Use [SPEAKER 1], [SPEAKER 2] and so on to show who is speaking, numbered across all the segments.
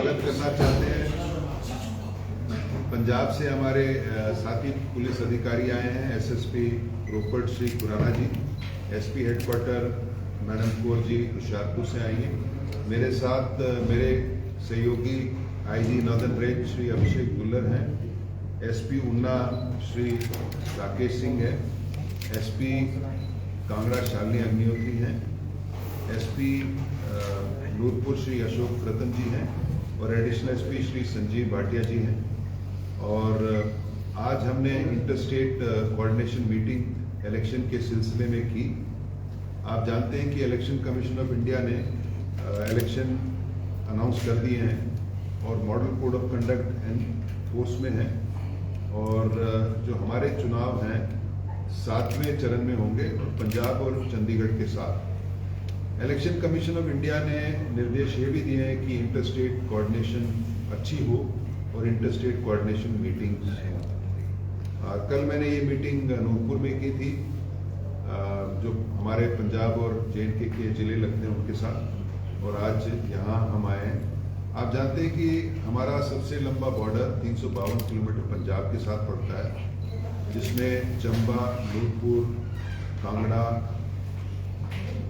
[SPEAKER 1] स्वागत करना चाहते हैं। पंजाब से हमारे साथी पुलिस अधिकारी आए हैं, एसएसपी रोपड़ श्री खुराना जी, SP headquarter madam Kaur ji Hoshiarpur से आई हैं। मेरे साथ मेरे सहयोगी IG northern range Shri Abhishek दुल्लर हैं, एसपी ऊना श्री राकेश सिंह है, एसपी कांगड़ा शालिनी अग्निहोत्री हैं, एसपी नूरपुर श्री अशोक रतन जी हैं और एडिशनल एसपी श्री संजीव भाटिया जी हैं। और आज हमने इंटरस्टेट कोऑर्डिनेशन मीटिंग इलेक्शन के सिलसिले में की। आप जानते हैं कि इलेक्शन कमीशन ऑफ इंडिया ने इलेक्शन अनाउंस कर दिए हैं और model code of conduct and force में है और जो हमारे चुनाव हैं 7वें चरण में होंगे और पंजाब और चंडीगढ़ के साथ। इलेक्शन कमीशन ऑफ इंडिया ने निर्देश ये भी दिए हैं कि इंटरस्टेट कोऑर्डिनेशन अच्छी हो और इंटरस्टेट कोऑर्डिनेशन मीटिंग हो। कल मैंने ये मीटिंग नूरपुर में की थी, जो हमारे पंजाब और जे&के के जिले लगते हैं उनके साथ, और आज यहाँ हम आए हैं। आप जानते हैं कि हमारा सबसे लंबा बॉर्डर 352 किलोमीटर पंजाब के साथ पड़ता है, जिसमें चंबा, नूरपुर, कांगड़ा,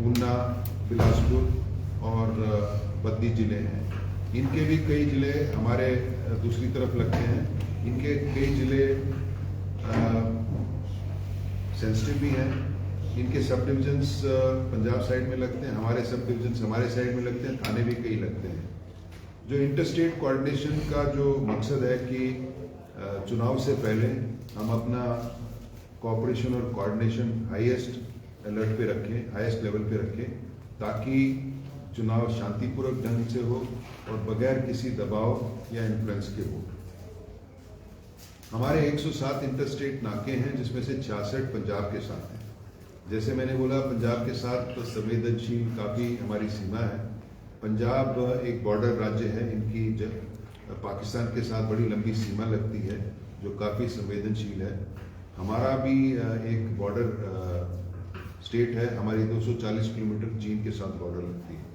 [SPEAKER 1] ऊना, बिलासपुर और बद्दी जिले हैं। इनके भी कई जिले हमारे दूसरी तरफ लगते हैं। इनके कई जिले सेंसिटिव भी हैं। इनके सब डिविजन्स पंजाब साइड में लगते हैं, हमारे सब डिविजन्स हमारे साइड में लगते हैं, थाने भी कई लगते हैं। जो इंटरस्टेट कोऑर्डिनेशन का जो मकसद है कि चुनाव से पहले हम अपना कोऑपरेशन और कोऑर्डिनेशन हाईएस्ट अलर्ट पे रखें, हाईएस्ट लेवल पे रखें, ताकि चुनाव शांतिपूर्वक ढंग से हो और बगैर किसी दबाव या इन्फ्लुएंस के हो। हमारे 107 इंटरस्टेट नाके हैं, जिसमें से 66 पंजाब के साथ हैं। जैसे मैंने बोला, पंजाब के साथ संवेदनशील काफ़ी हमारी सीमा है। पंजाब एक बॉर्डर राज्य है, इनकी पाकिस्तान के साथ बड़ी लंबी सीमा लगती है जो काफ़ी संवेदनशील है। हमारा भी एक बॉर्डर स्टेट है, हमारी 240 किलोमीटर चीन के साथ बॉर्डर लगती है।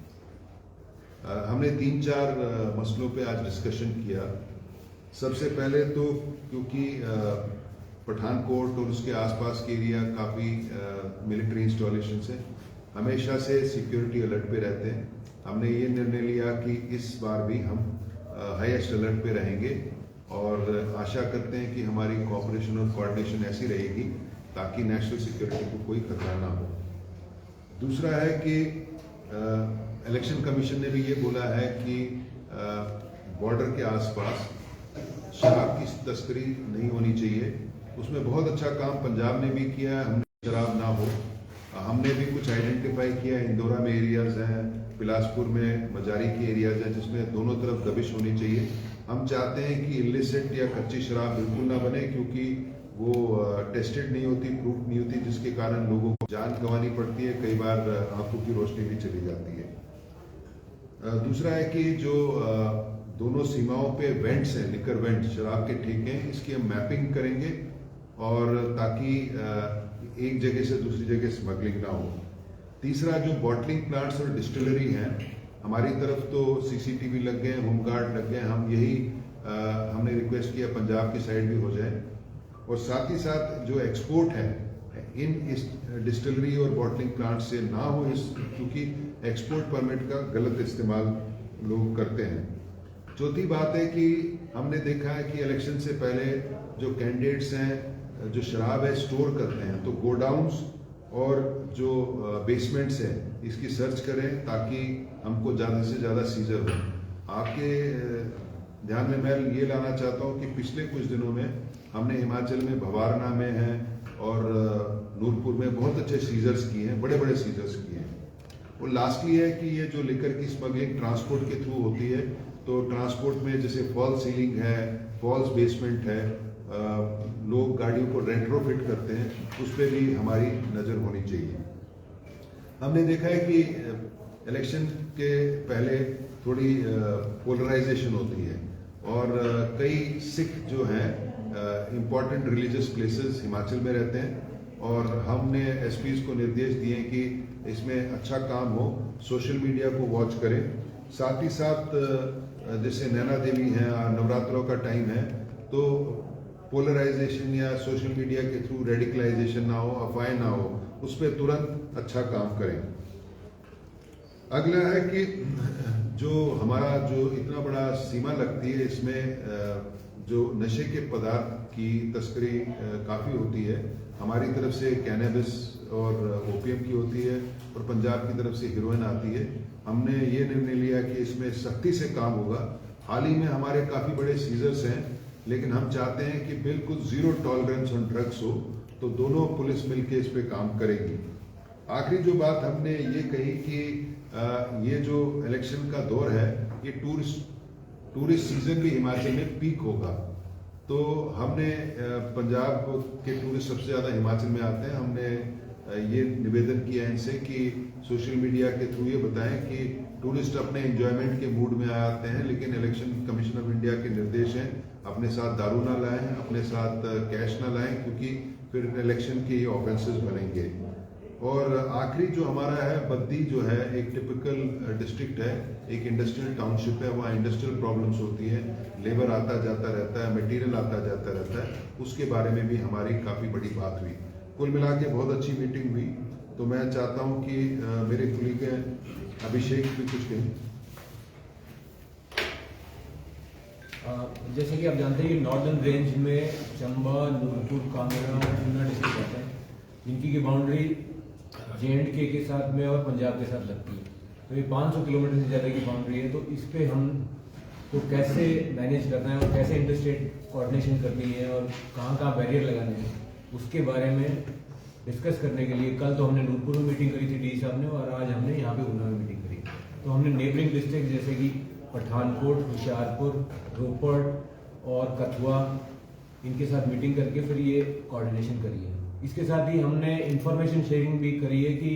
[SPEAKER 1] हमने 3-4 मसलों पे आज डिस्कशन किया। सबसे पहले तो क्योंकि पठानकोट और उसके आसपास के एरिया काफ़ी मिलिट्री इंस्टॉलेशन है, हमेशा से सिक्योरिटी अलर्ट पे रहते हैं। हमने ये निर्णय लिया कि इस बार भी हम हाईएस्ट अलर्ट पे रहेंगे और आशा करते हैं कि हमारी कोऑपरेशन और कोऑर्डिनेशन ऐसी रहेगी ताकि नेशनल सिक्योरिटी को कोई खतरा ना हो। दूसरा है कि इलेक्शन कमीशन ने भी ये बोला है कि बॉर्डर के आसपास शराब की तस्करी नहीं होनी चाहिए। उसमें बहुत अच्छा काम पंजाब ने भी किया है, हमने शराब ना हो। हमने भी कुछ आइडेंटिफाई किया है, इंदौरा में एरियाज हैं, बिलासपुर में मजारी के एरियाज हैं, जिसमें दोनों तरफ दबिश होनी चाहिए। हम चाहते हैं कि इलिसिट या कच्ची शराब बिल्कुल ना बने, क्योंकि वो टेस्टेड नहीं होती, प्रूफ नहीं होती, जिसके कारण लोगों को जान गंवानी पड़ती है, कई बार आंखों की रोशनी भी चली जाती है। दूसरा है कि जो दोनों सीमाओं पे वेंट्स हैं, लिकर वेंट, शराब के ठेके हैं, इसकी हम मैपिंग करेंगे और ताकि एक जगह से दूसरी जगह स्मगलिंग ना हो। तीसरा, जो बॉटलिंग प्लांट्स और डिस्टिलरी हैं, हमारी तरफ तो सीसीटीवी लग गए, होमगार्ड लग गए, हम यही हमने रिक्वेस्ट किया पंजाब की साइड भी हो जाए। और साथ ही साथ जो एक्सपोर्ट है इन इस डिस्टिलरी और बॉटलिंग प्लांट से ना हो, क्योंकि एक्सपोर्ट परमिट का गलत इस्तेमाल लोग करते हैं। चौथी बात है कि हमने देखा है कि इलेक्शन से पहले जो कैंडिडेट्स हैं जो शराब है स्टोर करते हैं, तो गोडाउन्स और जो बेसमेंट्स हैं इसकी सर्च करें ताकि हमको ज़्यादा से ज़्यादा सीजर हो। आपके ध्यान में मैं ये लाना चाहता हूँ कि पिछले कुछ दिनों में हमने हिमाचल में भवारना में है और नूरपुर में बहुत अच्छे सीजर्स किए हैं, बड़े बड़े सीजर्स किए हैं। और लास्टली है कि ये जो लिकर की स्मगलिंग ट्रांसपोर्ट के थ्रू होती है, तो ट्रांसपोर्ट में जैसे फॉल्स सीलिंग है, फॉल्स बेसमेंट है, लोग गाड़ियों को रेट्रोफिट करते हैं, उस पर भी हमारी नज़र होनी चाहिए। हमने देखा है कि इलेक्शन के पहले थोड़ी पोलराइजेशन होती है और कई सिख जो हैं इम्पॉर्टेंट रिलीजियस प्लेसेस हिमाचल में रहते हैं और हमने एसपीज को निर्देश दिए कि इसमें अच्छा काम हो, सोशल मीडिया को वॉच करें। साथ ही साथ जैसे नैना देवी है, नवरात्रों का टाइम है, तो पोलराइजेशन या सोशल मीडिया के थ्रू रेडिकलाइजेशन ना हो, अफवाहें ना हो, उस पर तुरंत अच्छा काम करें। अगला है कि जो हमारा जो इतना बड़ा सीमा लगती है, इसमें जो नशे के पदार्थ की तस्करी काफ़ी होती है। हमारी तरफ से कैनबिस और ओपियम की होती है और पंजाब की तरफ से हीरोइन आती है। हमने ये निर्णय लिया कि इसमें सख्ती से काम होगा। हाल ही में हमारे काफ़ी बड़े सीजर्स हैं, लेकिन हम चाहते हैं कि बिल्कुल जीरो टॉलरेंस ऑन ड्रग्स हो, तो दोनों पुलिस मिलकर इस पे काम करेगी। आखिरी जो बात हमने ये कही कि ये जो इलेक्शन का दौर है, ये टूरिस्ट सीजन भी हिमाचल में पीक होगा, तो हमने पंजाब के टूरिस्ट सबसे ज़्यादा हिमाचल में आते हैं। हमने ये निवेदन किया है इनसे कि सोशल मीडिया के थ्रू ये बताएं कि टूरिस्ट अपने एंजॉयमेंट के मूड में आते हैं, लेकिन इलेक्शन कमीशन ऑफ इंडिया के निर्देश हैं अपने साथ दारू ना लाएं, अपने साथ कैश ना लाएं, क्योंकि फिर इलेक्शन के ऑफेंसेस बनेंगे। और आखिरी जो हमारा है, बद्दी जो है एक टिपिकल डिस्ट्रिक्ट है, एक इंडस्ट्रियल टाउनशिप है, वहाँ इंडस्ट्रियल प्रॉब्लम्स होती हैं, लेबर आता जाता रहता है, मटेरियल आता जाता रहता है, उसके बारे में भी हमारी काफ़ी बड़ी बात हुई। कुल मिला के बहुत अच्छी मीटिंग हुई। तो मैं चाहता हूँ कि मेरे कुलीग अभिषेक भी कुछ कहें।
[SPEAKER 2] जैसे कि आप जानते हैं कि नॉर्दर्न रेंज में चंबा, नूरपुर, कांगड़ा और ऊना डिस्ट्रिक्ट आते हैं, जिनकी की बाउंड्री J&K के साथ में और पंजाब के साथ लगती है। तो ये 500 किलोमीटर से ज़्यादा की बाउंड्री है। तो इस पे हम तो कैसे मैनेज करना है और कैसे इंटरस्टेट कोऑर्डिनेशन करनी है और कहाँ बैरियर लगाने हैं, उसके बारे में डिस्कस करने के लिए कल तो हमने नूरपुर में मीटिंग करी थी डी साहब ने, और आज हमने यहाँ पे ऊना में मीटिंग करी। तो हमने नेबरिंग डिस्ट्रिक्ट जैसे कि पठानकोट, हुशियारपुर, रोपड़ और कथुआ, इनके साथ मीटिंग करके फिर ये कोऑर्डिनेशन करी है। इसके साथ ही हमने इंफॉर्मेशन शेयरिंग भी करी है कि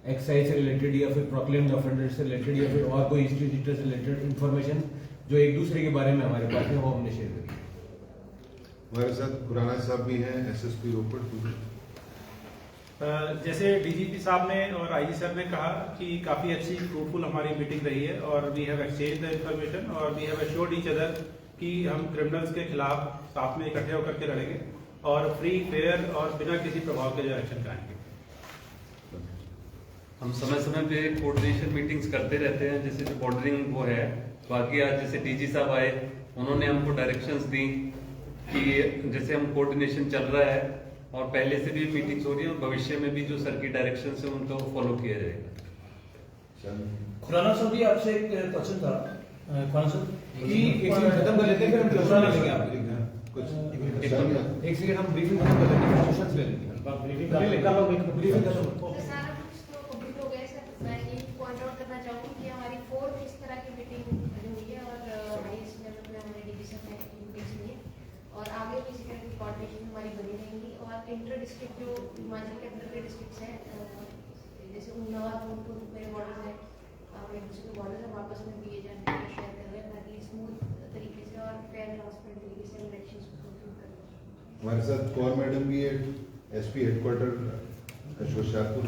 [SPEAKER 2] एक्साइज से रिलेटेड या फिर प्रोक्लेम्ड ऑफेंडर से रिलेटेड या फिर और कोई इंस्टीट्यूट से रिलेटेड इंफॉर्मेशन जो एक दूसरे के बारे में हमारे पास है, वो हमने शेयर करी।
[SPEAKER 1] हमारे साथ खुराना साहब भी हैं, SSP रोपड़।
[SPEAKER 3] जैसे DGP साहब ने और IG सर ने कहा कि काफ़ी अच्छी फ्रूटफुल हमारी मीटिंग रही है, और we have exchange the information और we have assured each other कि हम क्रिमिनल्स के खिलाफ साथ में इकट्ठे होकर के लड़ेंगे और फ्री, फेयर और बिना किसी प्रभाव के जो इलेक्शन कराएंगे।
[SPEAKER 4] हम समय समय पे कोऑर्डिनेशन मीटिंग्स करते रहते हैं, जैसे जो बॉर्डरिंग वो है। बाकी आज जैसे DG साहब आए, उन्होंने हमको डायरेक्शंस दी कि जैसे हम कोऑर्डिनेशन चल रहा है और पहले से भी मीटिंग्स हो रही है और भविष्य में भी जो सर की डायरेक्शंस है उनको फॉलो किया जाएगा।
[SPEAKER 5] खुराना साहब जी, आपसे एक क्वेश्चन था। खुराना साहब
[SPEAKER 2] कि एक सेकंड खत्म कर लेते हैं, फिर हम दूसरा ले लेंगे। आप एक सेकंड हम ब्रीफिंग खत्म कर लेते हैं, क्वेश्चंस ले लेंगे। ब्रीफिंग खत्म।
[SPEAKER 6] मैं ये पॉइंट आउट करना चाहूँगी कि हमारी 4th इस तरह की मीटिंग हुई है और इस लेवल पे हमने डिवीजन में मीटिंग्स ली है और आगे भी इसी तरह की कोऑर्डिनेशन हमारी बनी रहेंगी। और इंटर डिस्ट्रिक्ट जो हिमाचल के अंदर के डिस्ट्रिक्ट्स हैं, जैसे ऊना, नूरपुर मेरे बॉर्डर है, एक दूसरे के बॉर्डर हम आपस में भी ये जानकारी शेयर कर रहे हैं ताकि स्मूथ तरीके से और फेयर ट्रांसपेरेंट तरीके से इलेक्शन को करें।
[SPEAKER 1] हमारे साथ कौर मैडम भी है, SP हेडक्वार्टर होशियारपुर।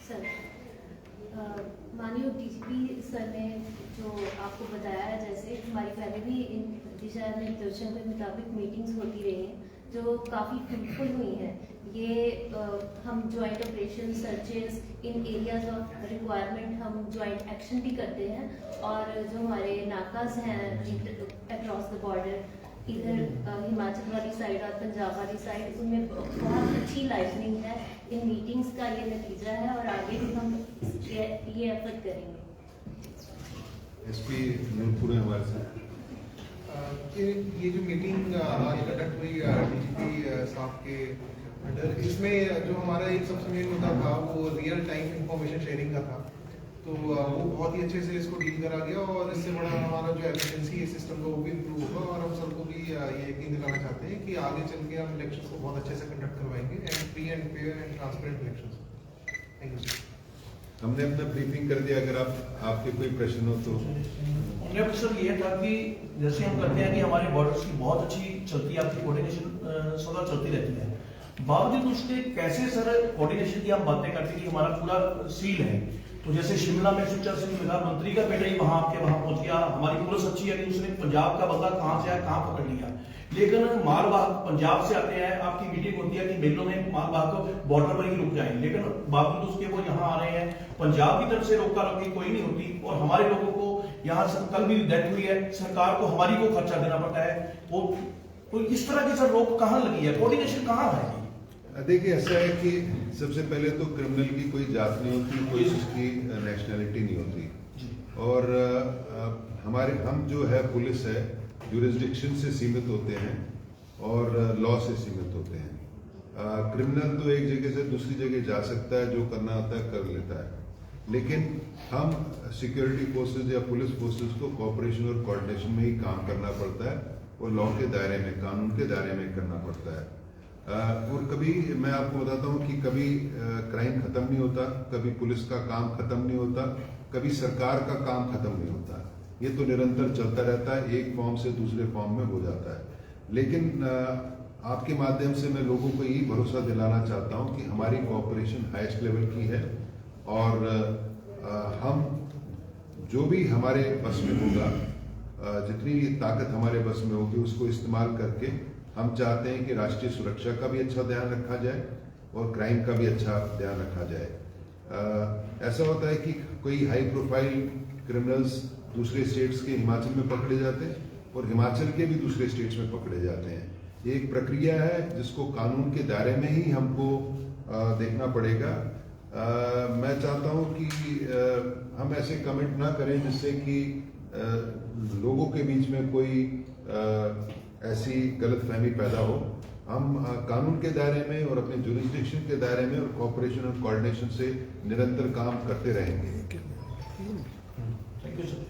[SPEAKER 6] सर, माननीय DGP सर ने जो आपको बताया है, जैसे हमारी पहले भी इन दिशा निर्देशों के मुताबिक मीटिंग्स होती रही हैं जो काफ़ी फ्रूटफुल हुई हैं। ये हम joint operation, searches in areas of requirement हम जॉइंट एक्शन भी करते हैं, और जो हमारे नाकाज हैं अक्रॉस द बॉर्डर, इधर हिमाचल वाली साइड और पंजाब वाली साइड, उनमें बहुत अच्छी लाइटनिंग है। इन मीटिंग्स का ये नतीजा है और आगे भी हम ये एफर्ट करेंगे।
[SPEAKER 1] SP नूरपुर है हमारे साथ।
[SPEAKER 7] ये जो मीटिंग आज कंडक्ट हुई DGP साहब के अंडर, इसमें जो हमारा एक सबसे मेन मुद्दा था वो रियल टाइम इंफॉर्मेशन शेयरिंग का था। तो वो बहुत ही अच्छे से इसको डील करा गया और इससे बड़ा हमारा जो एफिशिएंसी है सिस्टम का वो भी इम्प्रूव होगा। और हम सबको भी ये यकीन दिलाना चाहते हैं कि आगे चल के हम इलेक्शन को बहुत अच्छे से कंडक्ट करवाएंगे and free and fair and transparent election. Thank you sir.
[SPEAKER 1] हमने अपना ब्रीफिंग कर दिया, अगर आपके कोई प्रश्न हो तो।
[SPEAKER 5] मेरा प्रश्न ये था कि जैसे हम करते हैं कि हमारे बॉर्डर्स की बहुत अच्छी चलती है, आपकी कोऑर्डिनेशन सदा चलती रहती है, बावजूद उसके कैसे सर कोऑर्डिनेशन की हम बातें करते हैं कि हमारा पूरा सील है, तो जैसे शिमला में सुचर सिंह प्रधानमंत्री का बेटा ही वहां आपके वहां पहुंच गया, हमारी पुलिस अच्छी है कि उसने पंजाब का बंदा कहां से आया कहां पकड़ लिया। लेकिन मालवाहक पंजाब से आते हैं, आपकी मीटिंग होती है कि मेलों में मालवाहक बॉर्डर पर ही रुक जाएं, लेकिन बावजूद उसके वो यहाँ आ रहे हैं। पंजाब की तरफ से रोका रोकी कोई नहीं होती और हमारे लोगों को यहाँ से कल भी डेथ हुई है, सरकार को हमारी को खर्चा देना पड़ता है। वो तो इस तरह की सर रोक कहाँ लगी है, कोऑर्डिनेशन कहाँ है?
[SPEAKER 1] देखिए, ऐसा है कि सबसे पहले तो क्रिमिनल की कोई जात नहीं होती, कोई उसकी नेशनैलिटी नहीं होती, और हम जो है पुलिस है जुरिस्डिक्शन से सीमित होते हैं और लॉ से सीमित होते हैं। क्रिमिनल तो एक जगह से दूसरी जगह जा सकता है, जो करना होता है कर लेता है, लेकिन हम सिक्योरिटी फोर्सेस या पुलिस फोर्सेस को कोऑपरेशन और कोऑर्डिनेशन में ही काम करना पड़ता है और लॉ के दायरे में, कानून के दायरे में करना पड़ता है। और कभी मैं आपको बताता हूँ कि कभी क्राइम खत्म नहीं होता, कभी पुलिस का काम खत्म नहीं होता, कभी सरकार का काम खत्म नहीं होता। ये तो निरंतर चलता रहता है, एक फॉर्म से दूसरे फॉर्म में हो जाता है। लेकिन आपके माध्यम से मैं लोगों को यही भरोसा दिलाना चाहता हूँ कि हमारी कोऑपरेशन हाईएस्ट लेवल की है और हम जो भी हमारे बस में होगा, जितनी ताकत हमारे बस में होगी उसको इस्तेमाल करके हम चाहते हैं कि राष्ट्रीय सुरक्षा का भी अच्छा ध्यान रखा जाए और क्राइम का भी अच्छा ध्यान रखा जाए। ऐसा होता है कि कोई हाई प्रोफाइल क्रिमिनल्स दूसरे स्टेट्स के हिमाचल में पकड़े जाते हैं और हिमाचल के भी दूसरे स्टेट्स में पकड़े जाते हैं। ये एक प्रक्रिया है जिसको कानून के दायरे में ही हमको देखना पड़ेगा। मैं चाहता हूं कि हम ऐसे कमेंट ना करें जिससे कि लोगों के बीच में कोई ऐसी गलतफहमी पैदा हो। हम कानून के दायरे में और अपने जुरिस्डिक्शन के दायरे में और कोऑपरेशन और कोऑर्डिनेशन से निरंतर काम करते रहेंगे।
[SPEAKER 5] Thank you sir.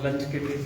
[SPEAKER 4] लंच के लिए